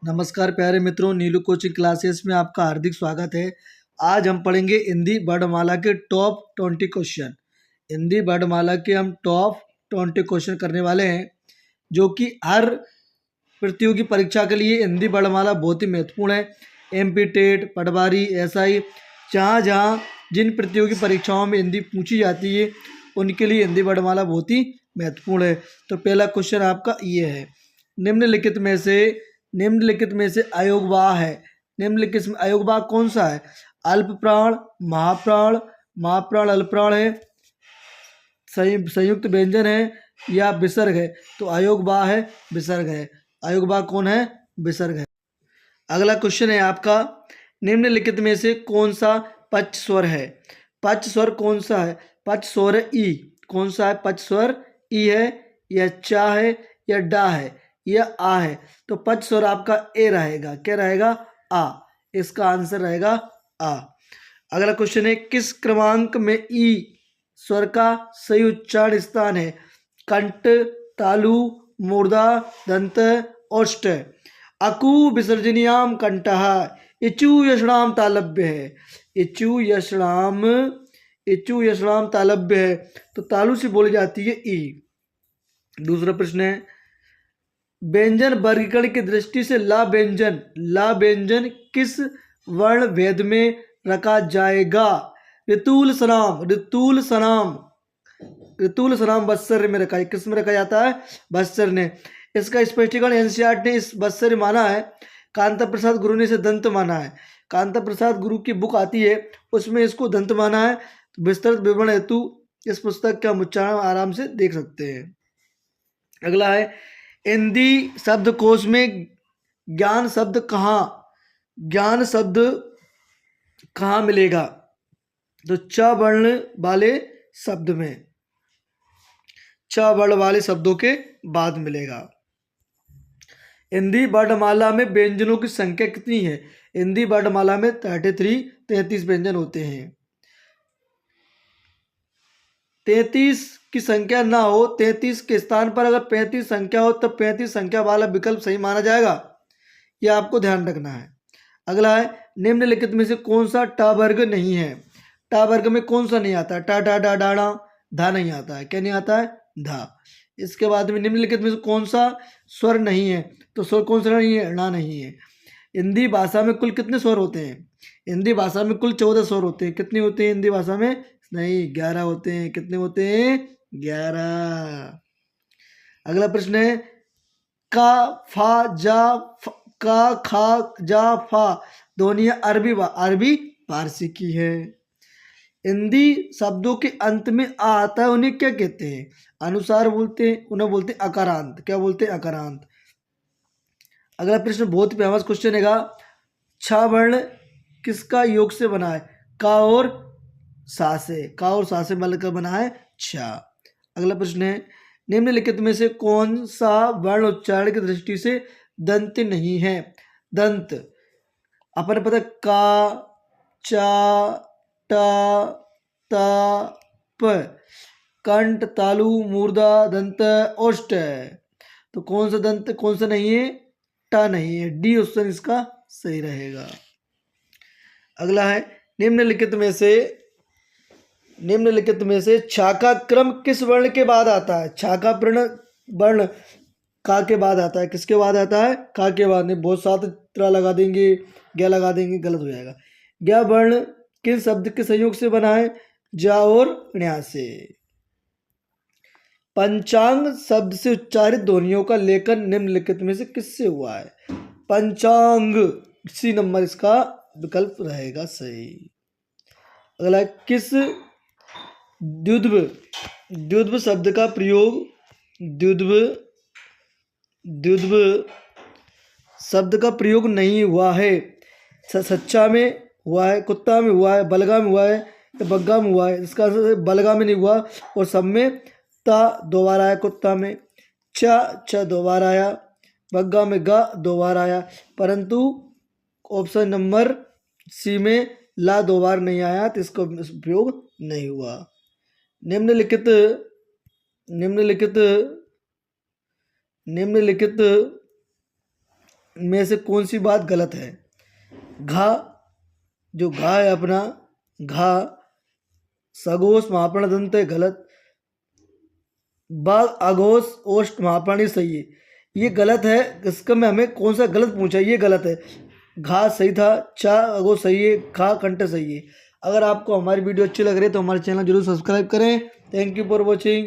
नमस्कार प्यारे मित्रों, नीलू कोचिंग क्लासेस में आपका हार्दिक स्वागत है। आज हम पढ़ेंगे हिंदी वर्णमाला के टॉप 20 क्वेश्चन। हिंदी वर्णमाला के हम टॉप 20 क्वेश्चन करने वाले हैं, जो कि हर प्रतियोगी परीक्षा के लिए हिंदी वर्णमाला बहुत ही महत्वपूर्ण है। एमपी टेट, पटवारी, एसआई, जहाँ जहाँ जिन प्रतियोगी परीक्षाओं में हिंदी पूछी जाती है उनके लिए हिंदी वर्णमाला बहुत ही महत्वपूर्ण है। तो पहला क्वेश्चन आपका ये है, निम्नलिखित में से अयोगवाह है। निम्नलिखित में अयोगवाह कौन सा है? अल्प प्राण, महाप्राण, महाप्राण अल्प प्राण है, संयुक्त व्यंजन है या विसर्ग है? तो अयोगवाह है, विसर्ग है। अयोगवाह कौन है? विसर्ग है। अगला क्वेश्चन है आपका, निम्नलिखित में से कौन सा पच स्वर है? पच स्वर कौन सा है? पच स्वर है ई। कौन सा है पच स्वर? ई है या चा है या डा है या आ है? तो पच स्वर आपका ए रहेगा। क्या रहेगा? आ। इसका आंसर रहेगा आ। अगला क्वेश्चन है, किस क्रमांक में ई स्वर का सही उच्चारण स्थान है? कंठ, तालु, मूर्धा, दंत, ओष्ठ। अकु विसर्जनीयाम कंठः, इचु यषणाम तालव्य है। इचु यषणाम तालव्य है, तो तालु से बोली जाती है ई। दूसरा प्रश्न है, व्यंजन वर्गीकरण की दृष्टि से ला व्यंजन किस वर्ण भेद में रखा जाएगा? ऋतुल सनाम बत्सर में रखा है। किस में रखा जाता है? बत्सर ने। इसका स्पष्टीकरण एनसीईआरटी ने इस बत्सर माना है, कांता प्रसाद गुरु ने इसे दंत माना है। कांता प्रसाद गुरु की बुक आती है, उसमें इसको दंत माना है। तो विस्तृत विवरण हेतु इस पुस्तक का उच्चारण आराम से देख सकते हैं। अगला है, हिंदी शब्दकोश में ज्ञान शब्द कहाँ मिलेगा? तो च वर्ण वाले शब्द में, च वर्ण वाले शब्दों के बाद मिलेगा। हिंदी वर्णमाला में व्यंजनों की संख्या कितनी है? हिंदी वर्णमाला में 33 व्यंजन होते हैं। 33 की संख्या ना हो, 33 के स्थान पर अगर 35 संख्या हो तब 35 संख्या वाला विकल्प सही माना जाएगा। यह आपको ध्यान रखना है। अगला है, निम्नलिखित में से कौन सा टा वर्ग नहीं है? टा वर्ग में कौन सा नहीं आता है? टा डा डा डाणा धा नहीं आता है। क्या नहीं आता है? धा। इसके बाद में निम्नलिखित में से कौन सा स्वर नहीं है? तो स्वर कौन सा नहीं है? णा नहीं है। हिंदी भाषा में कुल कितने स्वर होते हैं? हिंदी भाषा में कुल 14 स्वर होते हैं। कितने होते हैं हिंदी भाषा में? नहीं, 11 होते हैं। कितने होते हैं? 11। अगला प्रश्न है, का फा जा का खा जा फा ध्वनि अरबी फारसी की है। हिंदी शब्दों के अंत में आ आता है, उन्हें क्या कहते हैं? अनुसार बोलते हैं, उन्हें बोलते हैं अकारांत। क्या बोलते हैं? अकारांत। अगला प्रश्न बहुत फेमस क्वेश्चन है, छा वर्ण किसका योग से बना है? का और सा से मिलकर बना है छा। अगला प्रश्न है, निम्नलिखित में से कौन सा वर्ण उच्चारण की दृष्टि से दंत नहीं है? दंत अपन पता, का, चा, टा, ता, प। कंठ, तालु, मूर्धा, दंत, ओष्ठ। तो कौन सा दंत कौन सा नहीं है? टा नहीं है। डी ऑप्शन इसका सही रहेगा। अगला है, निम्नलिखित में से छा का क्रम किस वर्ण के बाद आता है? छा का वर्ण का के बाद आता है। किसके बाद आता है? का के बाद। नहीं, बहुत साथ त्रा लगा देंगे, ज्ञा लगा देंगे, गलत हो जाएगा। ज्ञा वर्ण किन शब्द के संयोग से बना है? जा और ण्या से। पंचांग शब्द से उच्चारित ध्वनियों का लेखन निम्नलिखित में से किससे हुआ है? पंचांग, सी नंबर इसका विकल्प रहेगा सही। अगला, किस द्युद्व शब्द का प्रयोग शब्द का प्रयोग नहीं हुआ है? सच्चा में हुआ है, कुत्ता में हुआ है, बलगा में हुआ है या बग्गा में हुआ है? इसका आंसर बलगा में नहीं हुआ। और सब में ता दो बार आया, कुत्ता में छ दो बार आया, बग्गा में गा दो बार आया, परंतु ऑप्शन नंबर सी में ला दो बार नहीं आया, तो इसका उपयोग नहीं हुआ। निम्नलिखित में से कौन सी बात गलत है? घा, जो घा है अपना, घा सगोश महाप्राण दंत है, गलत। बाघ अघोष ओष्ठ महाप्राणी सही है, ये गलत है। इसका में हमें कौन सा गलत पूछा, ये गलत है। घा सही था, चा अघोष सही है, खा कंठ सही है। अगर आपको हमारी वीडियो अच्छी लग रही है तो हमारे चैनल जरूर सब्सक्राइब करें। Thank you for watching.